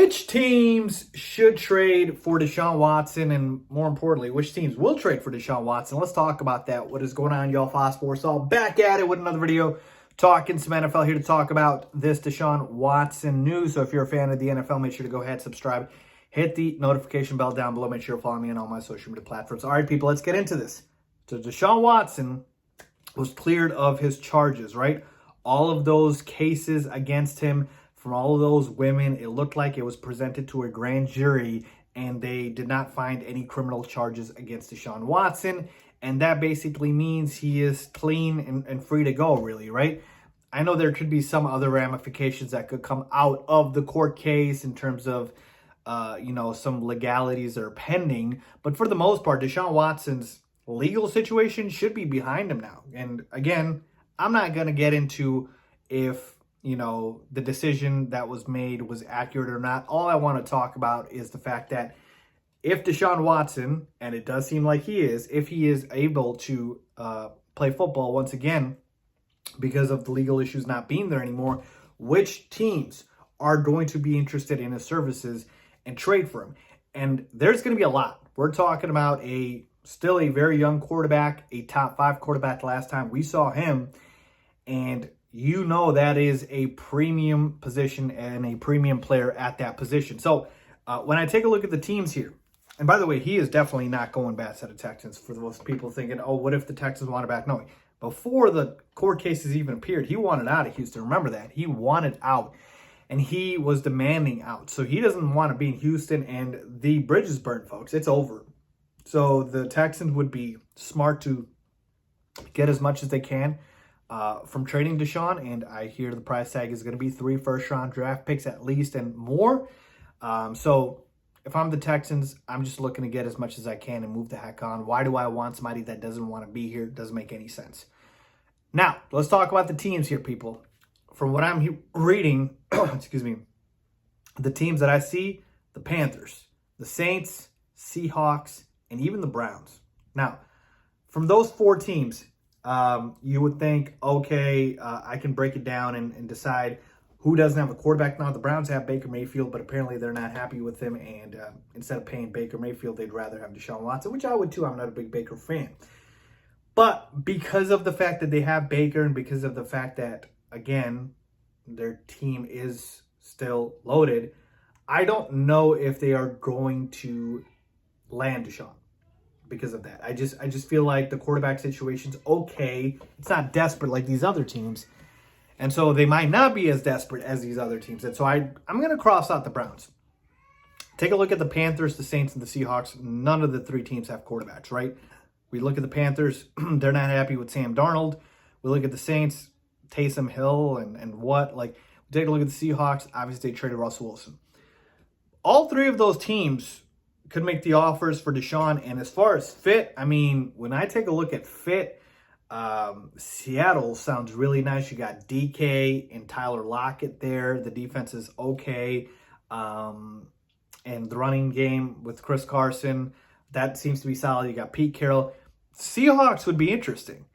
Which teams should trade for Deshaun Watson, and more importantly, which teams will trade for Deshaun Watson? Let's talk about that. What is going on, y'all? Faiz Sports, all back at it with another video, talking some NFL, here to talk about this Deshaun Watson news. So if you're a fan of the NFL, make sure to go ahead, subscribe, hit the notification bell down below. Make sure to follow me on all my social media platforms. All right, people, let's get into this. So Deshaun Watson was cleared of his charges, right? All of those cases against him, from all of those women, it looked like it was presented to a grand jury and they did not find any criminal charges against Deshaun Watson. And that basically means he is clean and free to go, really, right? I know there could be some other ramifications that could come out of the court case in terms of, some legalities that are pending. But for the most part, Deshaun Watson's legal situation should be behind him now. And again, I'm not going to get into if the decision that was made was accurate or not. All I want to talk about is the fact that if Deshaun Watson, and it does seem like he is, if he is able to play football once again because of the legal issues not being there anymore, which teams are going to be interested in his services and trade for him? And there's going to be a lot. We're talking about still a very young quarterback, a top 5 quarterback last time we saw him, and that is a premium position and a premium player at that position. So when I take a look at the teams here, and by the way, he is definitely not going back to the Texans. For those people thinking, oh, what if the Texans want it back? No, before the court cases even appeared, he wanted out of Houston. Remember that. He wanted out, and he was demanding out. So he doesn't want to be in Houston, and the bridge is burnt, folks. It's over. So the Texans would be smart to get as much as they can from trading Deshaun, and I hear the price tag is going to be 3 first-round draft picks at least and more. So if I'm the Texans, I'm just looking to get as much as I can and move the heck on. Why do I want somebody that doesn't want to be here? It doesn't make any sense. Now, let's talk about the teams here, people. From what I'm reading, excuse me, the teams that I see, the Panthers, the Saints, Seahawks, and even the Browns. Now, from those 4 teams, you would think, okay, I can break it down and decide who doesn't have a quarterback. Now, the Browns have Baker Mayfield, but apparently they're not happy with him. And instead of paying Baker Mayfield, they'd rather have Deshaun Watson, which I would too. I'm not a big Baker fan. But because of the fact that they have Baker, and because of the fact that, again, their team is still loaded, I don't know if they are going to land Deshaun. Because of that, I just feel like the quarterback situation's okay. It's not desperate like these other teams, and so they might not be as desperate as these other teams. And so I'm going to cross out the Browns. Take a look at the Panthers, the Saints, and the Seahawks. None of the 3 teams have quarterbacks, right? We look at the Panthers; they're not happy with Sam Darnold. We look at the Saints, Taysom Hill, and what like. Take a look at the Seahawks. Obviously, they traded Russell Wilson. All 3 of those teams could make the offers for Deshaun. And as far as fit, I mean, when I take a look at fit, Seattle sounds really nice. You got DK and Tyler Lockett there. The defense is okay. And the running game with Chris Carson, that seems to be solid. You got Pete Carroll. Seahawks would be interesting.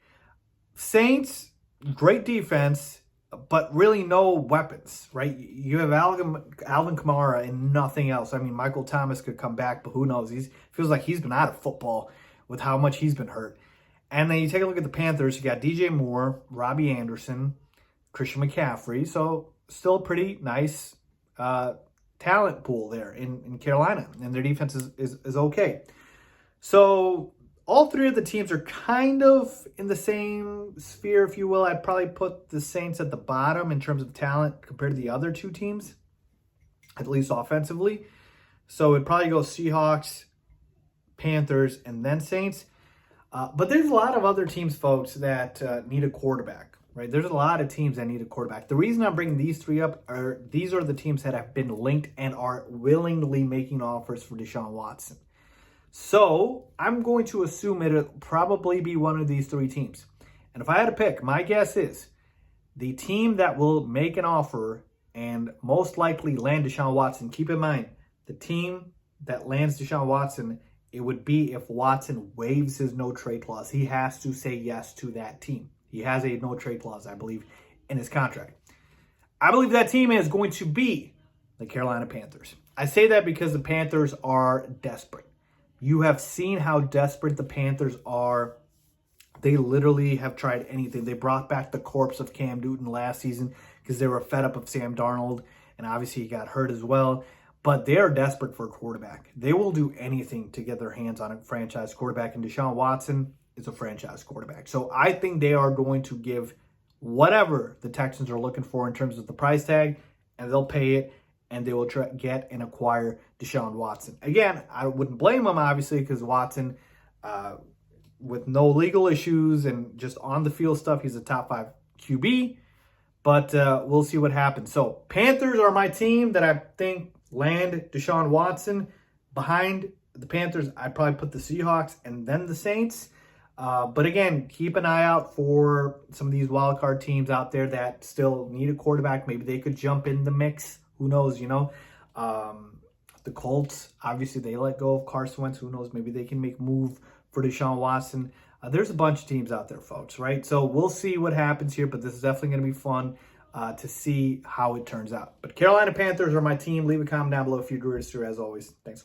Saints, great defense, but really no weapons, right? You have Alvin Kamara and nothing else. I mean, Michael Thomas could come back, but who knows? Feels like he's been out of football with how much he's been hurt. And then you take a look at the Panthers. You got DJ Moore, Robbie Anderson, Christian McCaffrey. So still a pretty nice talent pool there in Carolina. And their defense is okay. So all 3 of the teams are kind of in the same sphere, if you will. I'd probably put the Saints at the bottom in terms of talent compared to the other 2 teams, at least offensively. So it'd probably go Seahawks, Panthers, and then Saints. But there's a lot of other teams, folks, that need a quarterback, right? There's a lot of teams that need a quarterback. The reason I'm bringing these 3 up are these are the teams that have been linked and are willingly making offers for Deshaun Watson. So I'm going to assume it'll probably be one of these 3 teams. And if I had to pick, my guess is the team that will make an offer and most likely land Deshaun Watson. Keep in mind, the team that lands Deshaun Watson, it would be if Watson waives his no-trade clause. He has to say yes to that team. He has a no-trade clause, I believe, in his contract. I believe that team is going to be the Carolina Panthers. I say that because the Panthers are desperate. You have seen how desperate the Panthers are. They literally have tried anything. They brought back the corpse of Cam Newton last season because they were fed up of Sam Darnold, and obviously he got hurt as well. But they are desperate for a quarterback. They will do anything to get their hands on a franchise quarterback, and Deshaun Watson is a franchise quarterback. So I think they are going to give whatever the Texans are looking for in terms of the price tag, and they'll pay it, and they will get and acquire Deshaun Watson. Again, I wouldn't blame them, obviously, because Watson, with no legal issues and just on-the-field stuff, he's a top 5 QB. But we'll see what happens. So Panthers are my team that I think land Deshaun Watson. Behind the Panthers, I'd probably put the Seahawks and then the Saints. But again, keep an eye out for some of these wild card teams out there that still need a quarterback. Maybe they could jump in the mix. Who knows, you know? The Colts, obviously, they let go of Carson Wentz. Who knows? Maybe they can make a move for Deshaun Watson. There's a bunch of teams out there, folks, right? So we'll see what happens here, but this is definitely going to be fun to see how it turns out. But Carolina Panthers are my team. Leave a comment down below if you agree with us, as always. Thanks.